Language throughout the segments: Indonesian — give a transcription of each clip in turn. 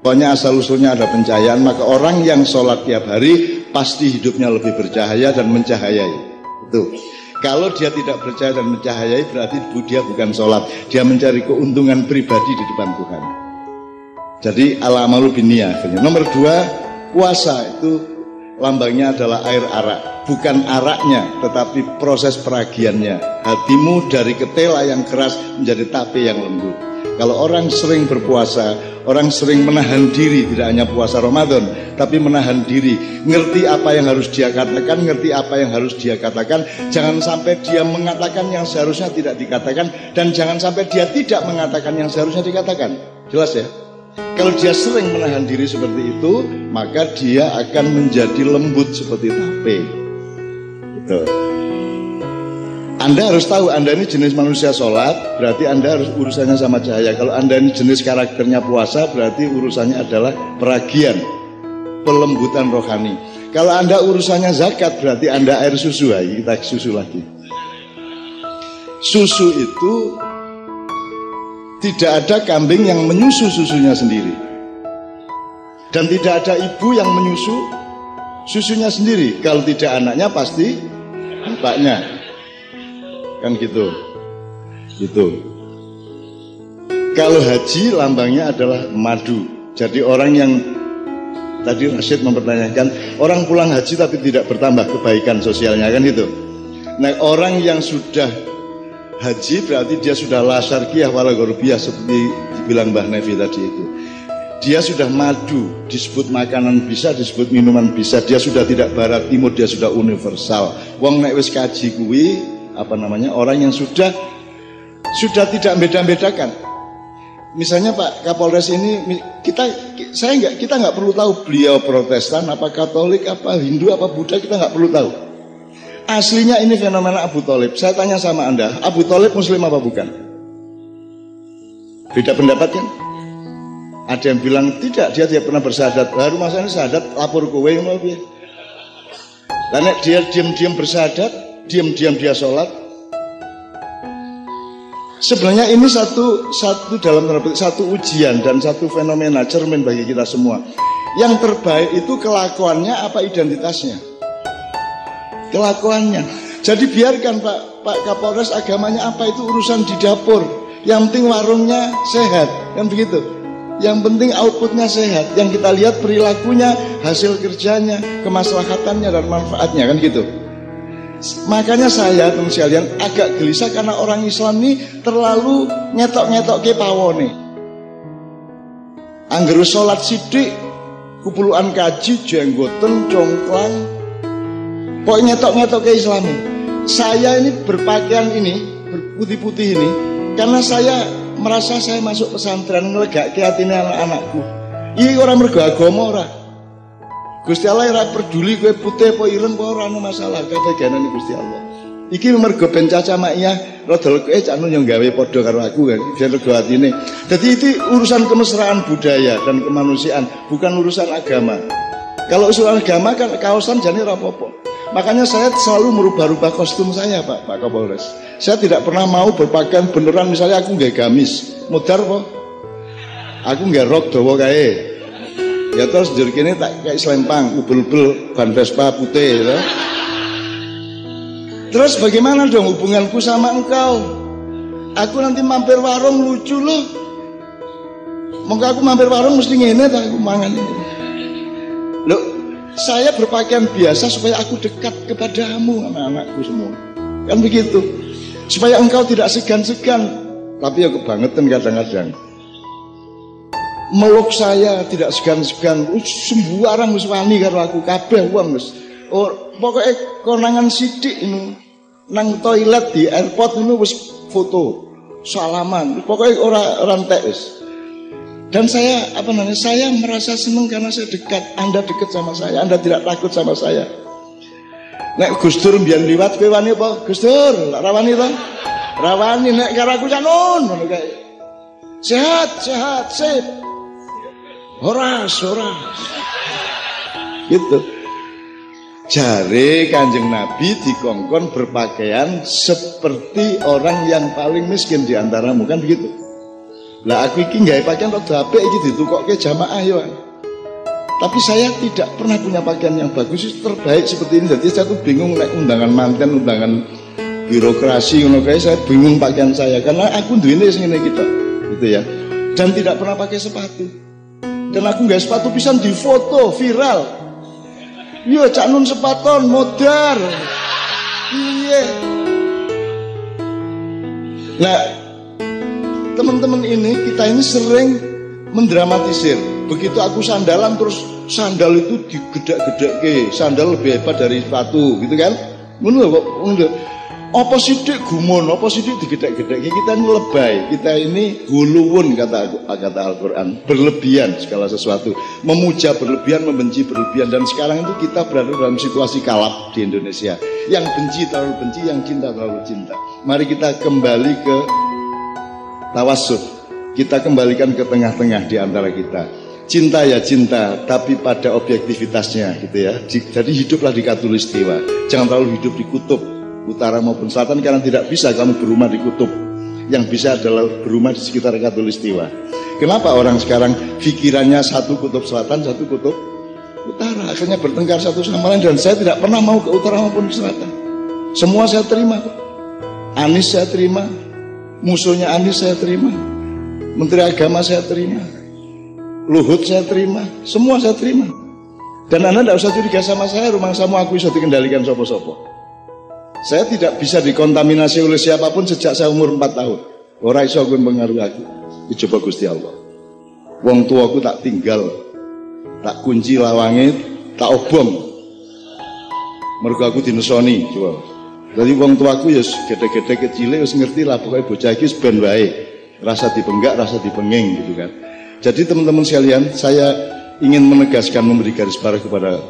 Pokoknya asal-usulnya ada pencahayaan, maka orang yang sholat tiap hari pasti hidupnya lebih bercahaya dan mencahayai. Itu. Kalau dia tidak bercahaya dan mencahayai, berarti dia bukan sholat. Dia mencari keuntungan pribadi di depan Tuhan. Jadi al-amalu binniyah. Nomor 2, puasa itu lambangnya adalah air arak. Bukan araknya, tetapi proses peragiannya. Hatimu dari ketela yang keras menjadi tape yang lembut. Kalau orang sering berpuasa, orang sering menahan diri, tidak hanya puasa Ramadan, tapi menahan diri, ngerti apa yang harus dia katakan, ngerti apa yang harus dia katakan. Jangan sampai dia mengatakan yang seharusnya tidak dikatakan, dan jangan sampai dia tidak mengatakan yang seharusnya dikatakan. Jelas ya? Kalau dia sering menahan diri seperti itu, maka dia akan menjadi lembut seperti tape. Gitu. Anda harus tahu, Anda ini jenis manusia sholat, berarti Anda harus urusannya sama cahaya. Kalau Anda ini jenis karakternya puasa, berarti urusannya adalah peragian, pelembutan rohani. Kalau Anda urusannya zakat, berarti Anda air susu. Kita susu lagi. Susu itu tidak ada kambing yang menyusu susunya sendiri, dan tidak ada ibu yang menyusu susunya sendiri. Kalau tidak anaknya, pasti bapaknya. Kan gitu. Kalau haji lambangnya adalah madu. Jadi orang yang tadi Rashid mempertanyakan, orang pulang haji tapi tidak bertambah kebaikan sosialnya, kan gitu. Nah, orang yang sudah haji berarti dia sudah la syarqiyah wala gharbiyah, seperti dibilang Mbah Nevi tadi itu. Dia sudah madu, disebut makanan bisa, disebut minuman bisa. Dia sudah tidak barat timur, dia sudah universal. Wong nek wis kaji kuwi orang yang sudah tidak beda-bedakan. Misalnya Pak Kapolres ini, kita nggak perlu tahu beliau Protestan, apa Katolik, apa Hindu, apa Buddha, kita nggak perlu tahu. Aslinya ini fenomena Abu Thalib. Saya tanya sama Anda, Abu Thalib Muslim apa bukan? Beda pendapat kan? Ada yang bilang tidak, dia tidak pernah bersyahadat. Baru masa ini syahadat, lapor kowe mau piye? Karena dia diam-diam bersyahadat, diam-diam dia sholat. Sebenarnya ini satu ujian dan satu fenomena cermin bagi kita semua. Yang terbaik itu kelakuannya apa identitasnya? Kelakuannya. Jadi biarkan Pak Kapolres agamanya apa, itu urusan di dapur. Yang penting warungnya sehat, kan begitu. Yang penting outputnya sehat. Yang kita lihat perilakunya, hasil kerjanya, kemaslahatannya dan manfaatnya, kan gitu. Makanya saya teman sekalian agak gelisah karena orang Islam ini terlalu nyetok-nyetok ke pawone. Angger sholat sidik, kupuluan kaji, jenggoten, congklang, pokoknya nyetok-nyetok ke Islam. Saya ini berpakaian ini, berputih-putih ini, karena saya merasa saya masuk pesantren, ngelegake hatine anak-anakku. Iki ora mergo agama ora. Gusti Allah ora peduli kowe putih apa ireng apa ora ono masalah, kabeh ganane Gusti Allah. Iki mergo ben caca makiyah rodol kowe cak yo gawe padha karo aku kan, ben rego atine. Dadi itu urusan kemesraan budaya dan kemanusiaan, bukan urusan agama. Kalau urusan agama kan kaosan jane ora apa-apa. Makanya saya selalu merubah-rubah kostum saya, Pak Kapolres. Saya tidak pernah mau berpakaian beneran, misalnya aku nggak gamis, mudar kok. Aku nggak rok dawa kae. Ya terus jur kene tak kayak selempang, ubel-ubel, ban Vespa putih ya. Terus bagaimana dong hubunganku sama engkau? Aku nanti mampir warung lucu loh. Monggo aku mampir warung mesti ngene ta aku mangan ini. Loh, saya berpakaian biasa supaya aku dekat kepadamu, anak-anakku semua. Kan begitu. Supaya engkau tidak segan-segan. Tapi ya kebangetan kadang-kadang. Meluk saya tidak segan-segan, sembarang wis wani karo aku kabeh wong wis. Oh, pokoke konangan sithik ini nang toilet di airport ini wis foto, salaman. Pokoke ora entek wis. Dan saya saya merasa senang karena saya dekat. Anda dekat sama saya, Anda tidak takut sama saya. Nek Gus Dur mbiyen liwat kowe wani apa? Gus Dur, ora wani to? Ora wani nek karo aku sanon ngono kae. Sehat, sip. Horas gitu. Jare Kanjeng Nabi dikongkon berpakaian seperti orang yang paling miskin di antaramu, kan begitu. Lah aku iki nggawe pakaian rada apik iki ditukokke jamaah yo. Tapi saya tidak pernah punya pakaian yang bagus terbaik seperti ini. Jadi saya tuh bingung nek undangan manten, undangan birokrasi ngono kae saya bingung pakaian saya karena aku duwene sing ngene gitu. Gitu ya. Dan tidak pernah pakai sepatu. Dan aku nggak sepatu pisan di foto viral. Yo cak nun sepaton modar. Iya. Nah, teman-teman kita ini sering mendramatisir. Begitu aku sandalan terus sandal itu digedek-gedekke, sandal lebih hebat dari sepatu, gitu kan? Ngono kok. Apa sithik gumun, apa sithik digedek-gedekke, kita ini lebay, kita ini guluwun kata Al-Qur'an, berlebihan segala sesuatu, memuja berlebihan, membenci berlebihan, dan sekarang itu kita berada dalam situasi kalap di Indonesia. Yang benci terlalu benci, yang cinta terlalu cinta. Mari kita kembali ke tawassuh. Kita kembalikan ke tengah-tengah di antara kita. Cinta ya cinta, tapi pada objektivitasnya gitu ya. Jadi hiduplah di Katulistiwa. Jangan terlalu hidup di kutub utara maupun selatan, karena tidak bisa kamu berumah di kutub. Yang bisa adalah berumah di sekitar Katulistiwa. Kenapa orang sekarang pikirannya satu kutub selatan, satu kutub utara, akhirnya bertengkar satu sama lain. Dan saya tidak pernah mau ke utara maupun ke selatan. Semua saya terima. Anies saya terima, musuhnya Anies saya terima, Menteri Agama saya terima, Luhut saya terima, semua saya terima. Dan Anda tidak usah curiga sama saya, rumah samu aku bisa dikendalikan sopo-sopo. Saya tidak bisa dikontaminasi oleh siapapun sejak saya umur 4 tahun. Ora iso aku mengaruhi aku. Dicoba Gusti Allah. Wong tuaku tak tinggal, tak kunci lawange, tak obong. Mergo aku dinesoni, coba. Jadi wong tuaku ya gede-gede kecil wis ngerti lah, pokoknya bocah iki ben wae. Rasa dipenggak, rasa dipenging gitu kan. Jadi teman-teman sekalian, saya ingin menegaskan, memberi garis baris kepada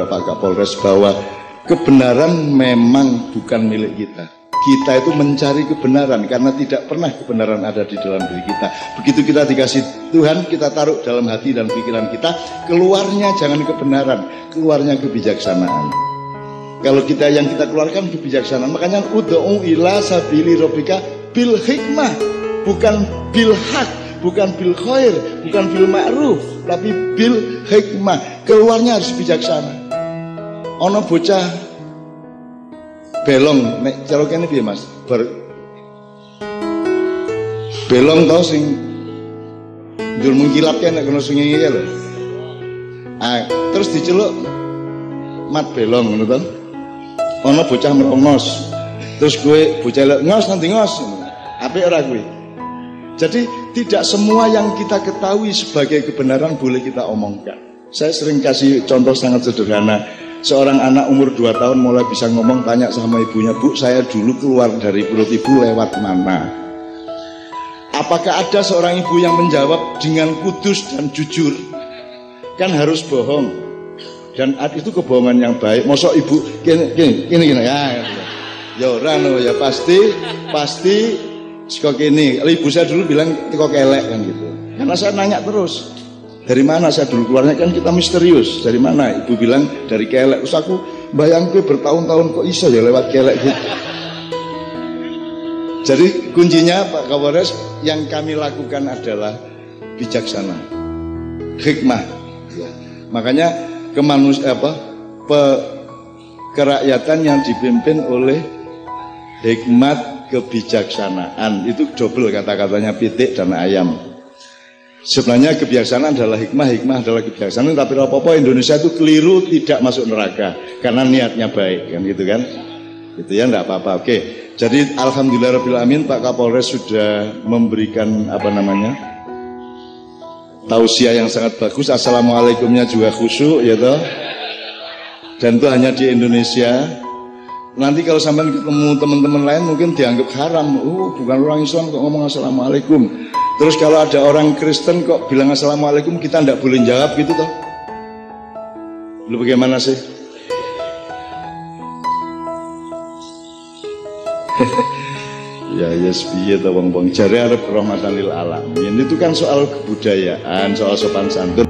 Pak Kapolres bahwa kebenaran memang bukan milik kita. Kita itu mencari kebenaran karena tidak pernah kebenaran ada di dalam diri kita. Begitu kita dikasih Tuhan, kita taruh dalam hati dan pikiran kita, keluarnya jangan kebenaran, keluarnya kebijaksanaan. Kalau yang kita keluarkan kebijaksanaan, makanya ud'u ila sabili rabbika bil hikmah, bukan bil haq, bukan bil khair, bukan bil ma'ruf, tapi bil hikmah. Keluarnya harus bijaksana. Ono bocah belong, nek cara kene piye Mas? Belong tau sing njur mengkilap nek kono sungai iki lho. Terus diceluk mat belong ngono to. Ono bocah merongos. Terus gue bocah ngos nanti ngos. Apik ora kuwi? Jadi tidak semua yang kita ketahui sebagai kebenaran boleh kita omongkan. Saya sering kasih contoh sangat sederhana. Seorang anak umur 2 tahun mulai bisa ngomong, tanya sama ibunya, "Bu, saya dulu keluar dari perut ibu lewat mana?" Apakah ada seorang ibu yang menjawab dengan kudus dan jujur? Kan harus bohong. Dan itu kebohongan yang baik. Mosok ibu gini ya ora no, ya pasti kok gini. Ibu saya dulu bilang kok kelek kan gitu. Karena saya nanya terus, dari mana saya dulu keluarnya, kan kita misterius. Dari mana? Ibu bilang dari kelek. Terus aku bayangke bertahun-tahun kok iso ya lewat kelek gitu. Jadi kuncinya Pak Kapolres, yang kami lakukan adalah bijaksana, hikmah. Makanya kerakyatan yang dipimpin oleh hikmat kebijaksanaan, itu double kata-katanya, pitik dan ayam. Sebenarnya kebijaksanaan adalah hikmah, hikmah adalah kebijaksanaan, tapi apa-apa Indonesia itu keliru tidak masuk neraka karena niatnya baik kan gitu kan. Itu ya enggak apa-apa. Oke. Jadi alhamdulillahirabbil Pak Kapolres sudah memberikan tausiah yang sangat bagus. Assalamualaikumnya juga khusyuk ya toh. Dan itu hanya di Indonesia. Nanti kalau sampai ketemu teman-teman lain mungkin dianggap haram. Bukan orang Islam kok ngomong assalamualaikum. Terus kalau ada orang Kristen kok bilang assalamualaikum, kita tidak boleh jawab gitu toh. Lu bagaimana sih? Ya yes piye to wong-wong jare arep rahmatan lil alamin. Itu kan soal kebudayaan, soal sopan santun.